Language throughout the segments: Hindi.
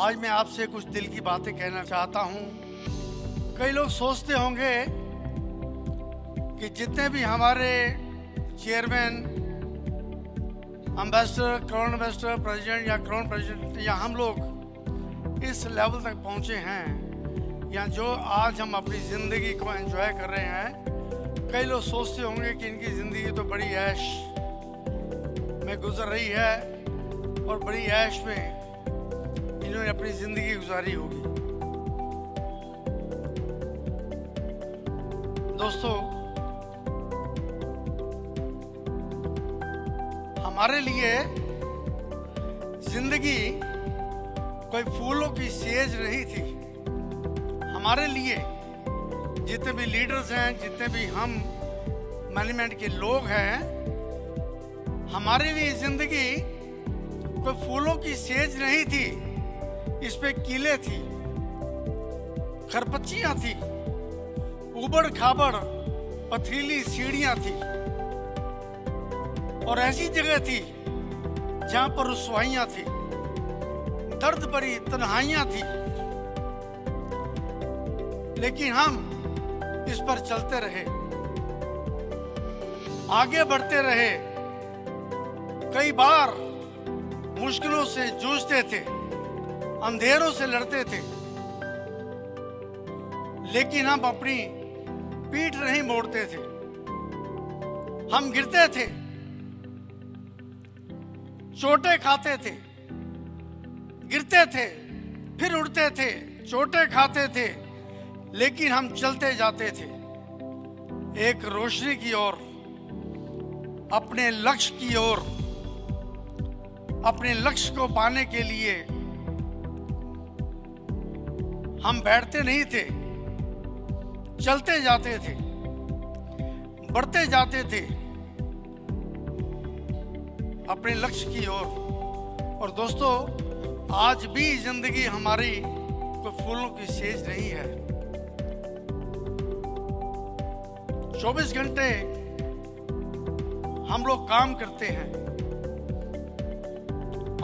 आज मैं आपसे कुछ दिल की बातें कहना चाहता हूँ। कई लोग सोचते होंगे कि जितने भी हमारे chairman, ambassador, crown ambassador, president या क्राउन प्रेसिडेंट या हम लोग इस लेवल तक पहुँचे हैं या जो आज हम अपनी ज़िंदगी को एंजॉय कर रहे हैं, कई लोग सोचते होंगे कि इनकी ज़िंदगी तो बड़ी ऐश में गुजर रही है और बड़ी ऐश में इन्होंने अपनी ज़िंदगी गुजारी होगी। दोस्तों, हमारे लिए ज़िंदगी कोई फूलों की सेज नहीं थी। हमारे लिए जितने भी लीडर्स हैं, जितने भी हम मैनेजमेंट के लोग हैं, हमारे लिए ज़िंदगी कोई फूलों की सेज नहीं थी। इस पे कीले थी, खरपच्चियां थी, उबड़ खाबड़ पथरीली सीढ़ियां थी और ऐसी जगह थी जहां पर रुसवाइयां थी, दर्द भरी तन्हाइयां थी। लेकिन हम इस पर चलते रहे, आगे बढ़ते रहे। कई बार मुश्किलों से जूझते थे, अंधेरों से लड़ते थे, लेकिन हम अपनी पीठ नहीं मोड़ते थे। हम गिरते थे, चोटें खाते थे, गिरते थे, फिर उड़ते थे, चोटें खाते थे, लेकिन हम चलते जाते थे एक रोशनी की ओर, अपने लक्ष्य की ओर। अपने लक्ष्य को पाने के लिए हम बैठते नहीं थे, चलते जाते थे, बढ़ते जाते थे अपने लक्ष्य की ओर। और दोस्तों, आज भी जिंदगी हमारी कोई फूलों की सेज नहीं है। 24 घंटे हम लोग काम करते हैं,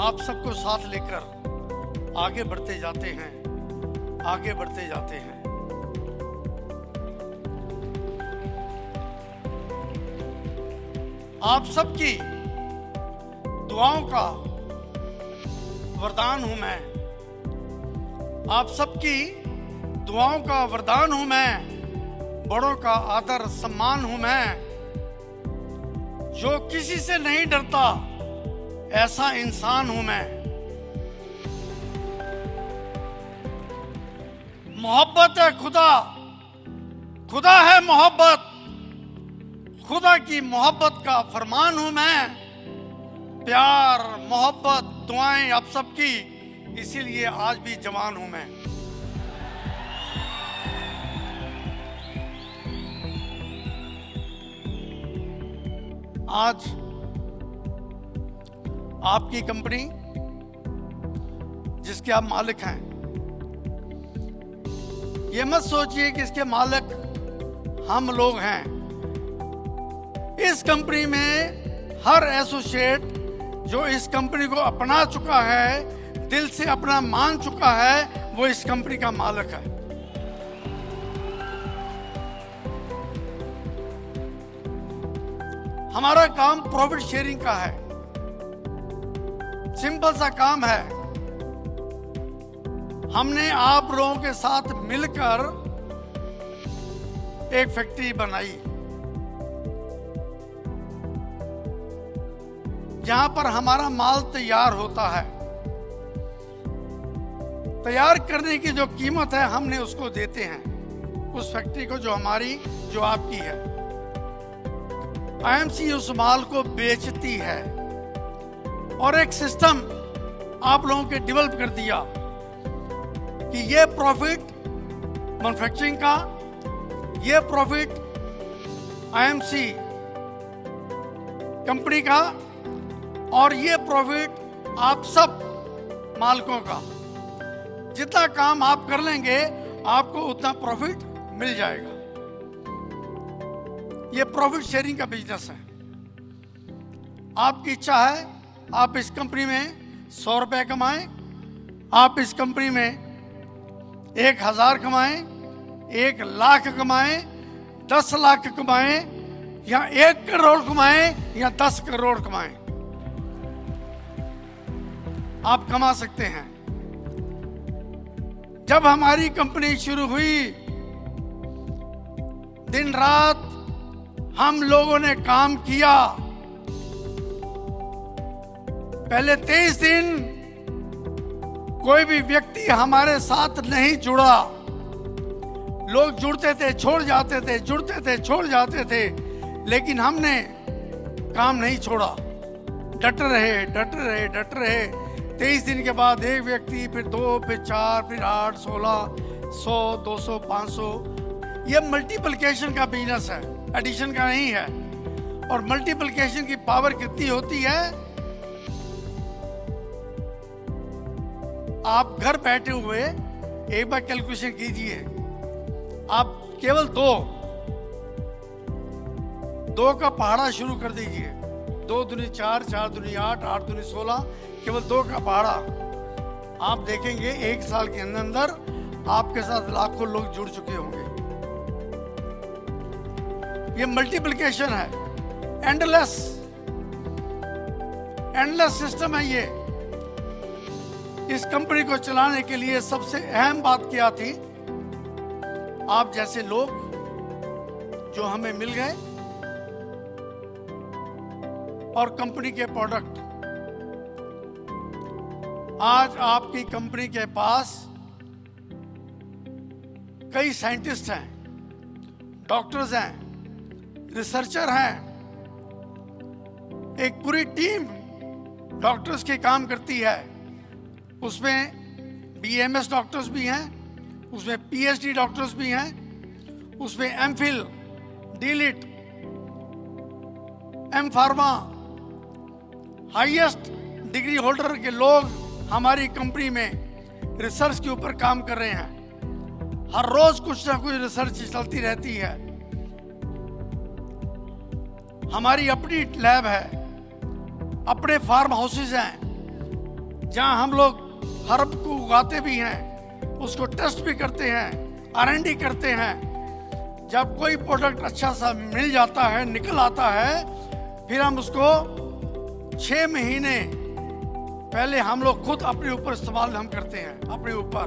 आप सबको साथ लेकर आगे बढ़ते जाते हैं, आगे बढ़ते जाते हैं। आप सबकी दुआओं का वरदान हूं मैं, आप सबकी दुआओं का वरदान हूं मैं, बड़ों का आदर सम्मान हूं मैं। जो किसी से नहीं डरता, ऐसा इंसान हूं मैं। मोहब्बत है खुदा, खुदा है मोहब्बत, खुदा की मोहब्बत का फरमान हूं मैं। प्यार, मोहब्बत, दुआएं आप सबकी, इसीलिए आज भी जवान हूं मैं। आज आपकी कंपनी जिसके आप मालिक हैं, ये मत सोचिए कि इसके मालिक हम लोग हैं। इस कंपनी में हर एसोसिएट जो इस कंपनी को अपना चुका है, दिल से अपना मान चुका है, वो इस कंपनी का मालिक है। हमारा काम प्रॉफिट शेयरिंग का है, सिंपल सा काम है। हमने आप लोगों के साथ मिलकर एक फैक्ट्री बनाई जहां पर हमारा माल तैयार होता है। तैयार करने की जो कीमत है, हमने उसको देते हैं उस फैक्ट्री को, जो हमारी, जो आपकी है। आईएमसी उस माल को बेचती है और एक सिस्टम आप लोगों के डेवलप कर दिया कि ये प्रॉफिट मैन्युफैक्चरिंग का, ये प्रॉफिट आईएमसी कंपनी का, और ये प्रॉफिट आप सब मालिकों का। जितना काम आप कर लेंगे, आपको उतना प्रॉफिट मिल जाएगा। ये प्रॉफिट शेयरिंग का बिजनेस है। आपकी इच्छा है आप इस कंपनी में 100 रुपए कमाएं, आप इस कंपनी में 1000 कमाएं, 1 लाख कमाएं, 10 लाख कमाएं, या 1 करोड़ कमाएं, या 10 करोड़ कमाएं, आप कमा सकते हैं। जब हमारी कंपनी शुरू हुई, दिन रात हम लोगों ने काम किया। पहले 23 दिन कोई भी व्यक्ति हमारे साथ नहीं जुड़ा। लोग जुड़ते थे, छोड़ जाते थे, जुड़ते थे, छोड़ जाते थे, लेकिन हमने काम नहीं छोड़ा। डटे रहे, डटे रहे, डटे रहे। 23 दिन के बाद 1 व्यक्ति, फिर 2, फिर 4, फिर 8, 16, 100, 200, 500। यह मल्टीप्लिकेशन का बिजनेस है, एडिशन का नहीं है। और मल्टीप्लिकेशन की पावर कितनी होती है? आप घर बैठे हुए एक बार कैलकुलेशन कीजिए। आप केवल 2 का पहाड़ा शुरू कर दीजिए। 2 दूनी 4, 4 दूनी 8, 8 दूनी 16, केवल 2 का पहाड़ा। आप देखेंगे 1 साल के अंदर आपके साथ लाखों लोग जुड़ चुके होंगे। ये मल्टीप्लिकेशन है, एंडलेस सिस्टम है। ये इस कंपनी को चलाने के लिए सबसे अहम बात क्या थी? आप जैसे लोग जो हमें मिल गए और कंपनी के प्रोडक्ट। आज आपकी कंपनी के पास कई साइंटिस्ट हैं, डॉक्टर्स हैं, रिसर्चर हैं। एक पूरी टीम डॉक्टर्स के काम करती है। उसमें BMS डॉक्टर्स भी हैं, उसमें PhD डॉक्टर्स भी हैं, उसमें MPhil, DLit, M.Pharma, highest degree holder के लोग हमारी कंपनी में रिसर्च के ऊपर काम कर रहे हैं। हर रोज कुछ ना कुछ रिसर्च चलती रहती है। हमारी अपनी लैब है, अपने फार्म हाउसेज हैं, जहां हम लोग हर्ब को उगाते भी हैं, उसको टेस्ट भी करते हैं, R&D करते हैं। जब कोई प्रोडक्ट अच्छा सा मिल जाता है, निकल आता है, फिर हम उसको 6 महीने पहले हम लोग खुद अपने ऊपर इस्तेमाल हम करते हैं। अपने ऊपर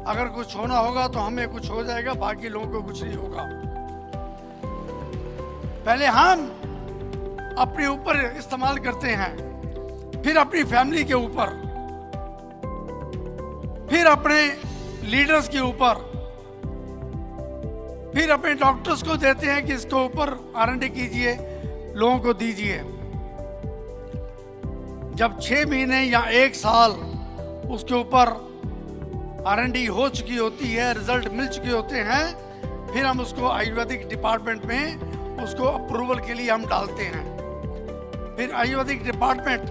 अगर कुछ होना होगा तो हमें कुछ हो जाएगा, बाकी लोगों को कुछ नहीं होगा। पहले हम अपने ऊपर इस्तेमाल करते हैं, फिर अपनी फैमिली के ऊपर, फिर अपने लीडर्स के ऊपर, फिर अपने डॉक्टर्स को देते हैं कि इसके ऊपर R&D कीजिए, लोगों को दीजिए। जब 6 महीने या 1 साल उसके ऊपर R&D हो चुकी होती है, रिजल्ट मिल चुके होते हैं, फिर हम उसको आयुर्वेदिक डिपार्टमेंट में उसको अप्रूवल के लिए हम डालते हैं। फिर आयुर्वेदिक डिपार्टमेंट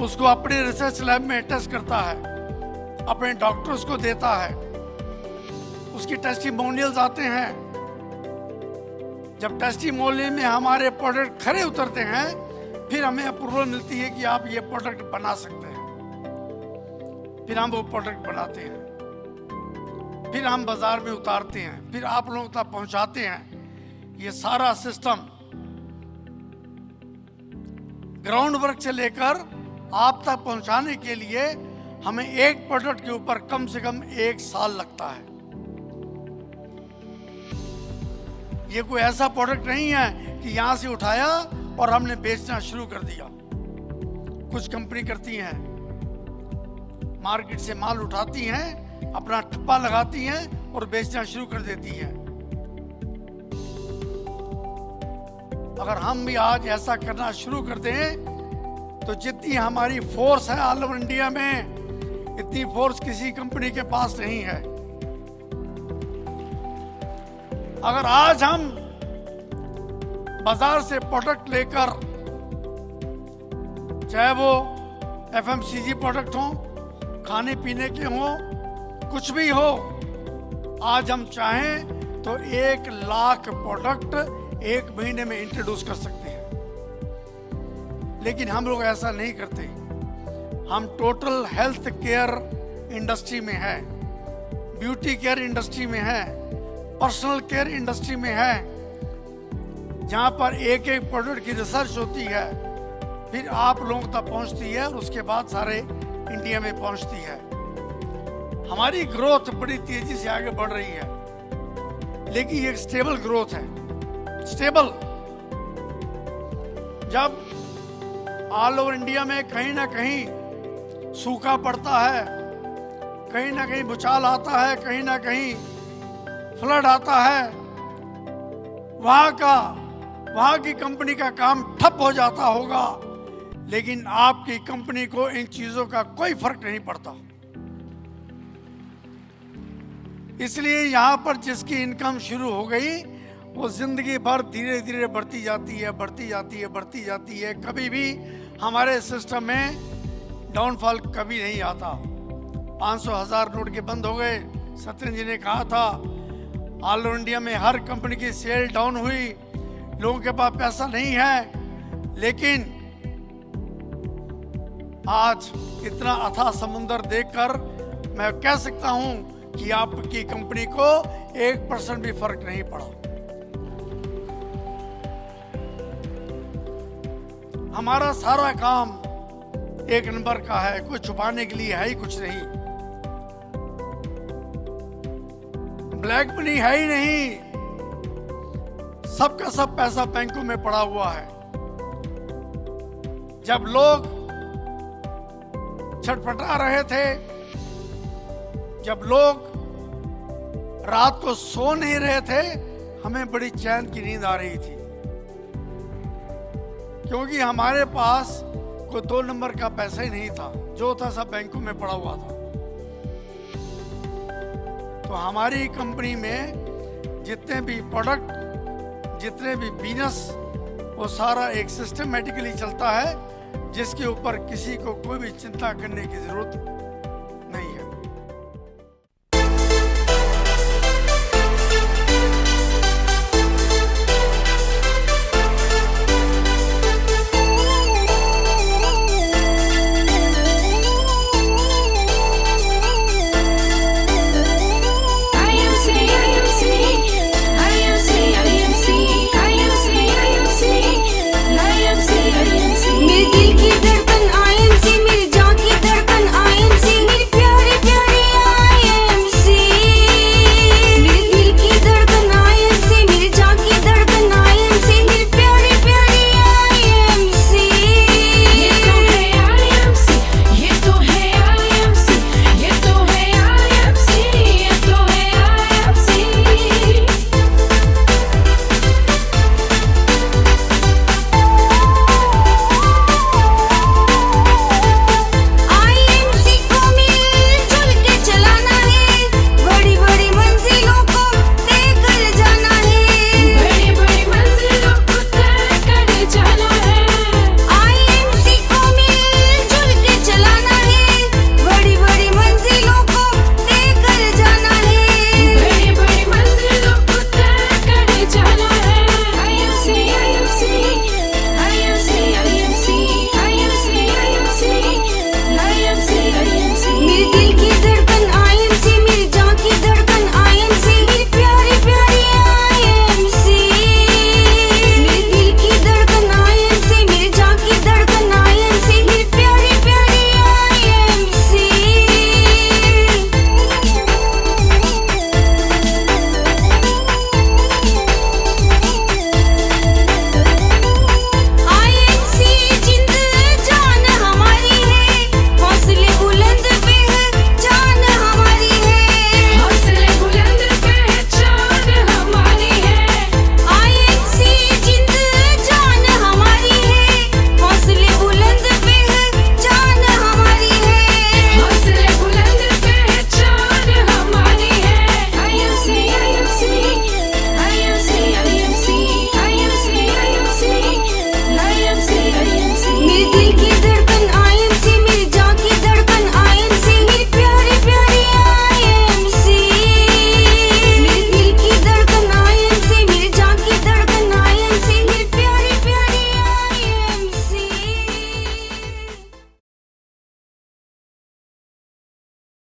उसको अपने रिसर्च लैब में टेस्ट करता है, अपने डॉक्टर्स को देता है, उसकी टेस्टिमोनियल्स आते हैं। जब टेस्टिमोनियल में हमारे प्रोडक्ट खरे उतरते हैं, फिर हमें अप्रूवल मिलती है कि आप ये प्रोडक्ट बना सकते हैं। फिर हम वो प्रोडक्ट बनाते हैं, फिर हम बाजार में उतारते हैं, फिर आप लोगों तक पहुंचाते हैं। ये सारा सिस्टम ग्राउंड वर्क से लेकर आप तक पहुंचाने के लिए हमें एक प्रोडक्ट के ऊपर कम से कम 1 साल लगता है। ये कोई ऐसा प्रोडक्ट नहीं है कि यहां से उठाया और हमने बेचना शुरू कर दिया। कुछ कंपनी करती हैं, मार्केट से माल उठाती हैं, अपना ठप्पा लगाती हैं और बेचना शुरू कर देती हैं। अगर हम भी आज ऐसा करना शुरू कर दें तो जितनी हमारी फोर्स है ऑल ओवर इंडिया में, इतनी फोर्स किसी कंपनी के पास नहीं है। अगर आज हम बाजार से प्रोडक्ट लेकर, चाहे वो FMCG प्रोडक्ट हो, खाने पीने के हो, कुछ भी हो, आज हम चाहें तो 1 लाख प्रोडक्ट 1 महीने में इंट्रोड्यूस कर सकते हैं। लेकिन हम लोग ऐसा नहीं करते। हम टोटल हेल्थ केयर इंडस्ट्री में है, ब्यूटी केयर इंडस्ट्री में है, पर्सनल केयर इंडस्ट्री में है, जहाँ पर एक एक प्रोडक्ट की रिसर्च होती है, फिर आप लोगों तक पहुँचती है और उसके बाद सारे इंडिया में पहुँचती है। हमारी ग्रोथ बड़ी तेजी से आगे बढ़ रही है, लेकिन एक स्टेबल ग्रोथ है। स्टेबल, जब ऑल ओवर इंडिया में कहीं ना कहीं सूखा पड़ता है, कहीं ना कहीं भूचाल आता है, कहीं ना कहीं फ्लड आता है, वहां की कंपनी का काम ठप हो जाता होगा, लेकिन आपकी कंपनी को इन चीजों का कोई फर्क नहीं पड़ता। इसलिए यहां पर जिसकी इनकम शुरू हो गई वो जिंदगी भर धीरे धीरे बढ़ती जाती है, बढ़ती जाती है, बढ़ती जाती है। कभी भी हमारे सिस्टम में डाउनफॉल कभी नहीं आता। 500,000 नोट के बंद हो गए, सत्येंद्र जी ने कहा था। ऑल ओवर इंडिया में हर कंपनी की सेल डाउन हुई, लोगों के पास पैसा नहीं है, लेकिन आज इतना अथाह समुंदर देखकर मैं कह सकता हूं कि आपकी कंपनी को 1% भी फर्क नहीं पड़ा। हमारा सारा काम एक नंबर का है, कोई छुपाने के लिए है ही कुछ नहीं, ब्लैक मनी है ही नहीं, सबका सब पैसा बैंकों में पड़ा हुआ है। जब लोग छटपटा रहे थे, जब लोग रात को सो नहीं रहे थे, हमें बड़ी चैन की नींद आ रही थी, क्योंकि हमारे पास कोई 2 नंबर का पैसा ही नहीं था, जो था सब बैंकों में पड़ा हुआ था। तो हमारी कंपनी में जितने भी प्रोडक्ट, जितने भी बिजनेस, वो सारा एक सिस्टमेटिकली चलता है, जिसके ऊपर किसी को कोई भी चिंता करने की जरूरत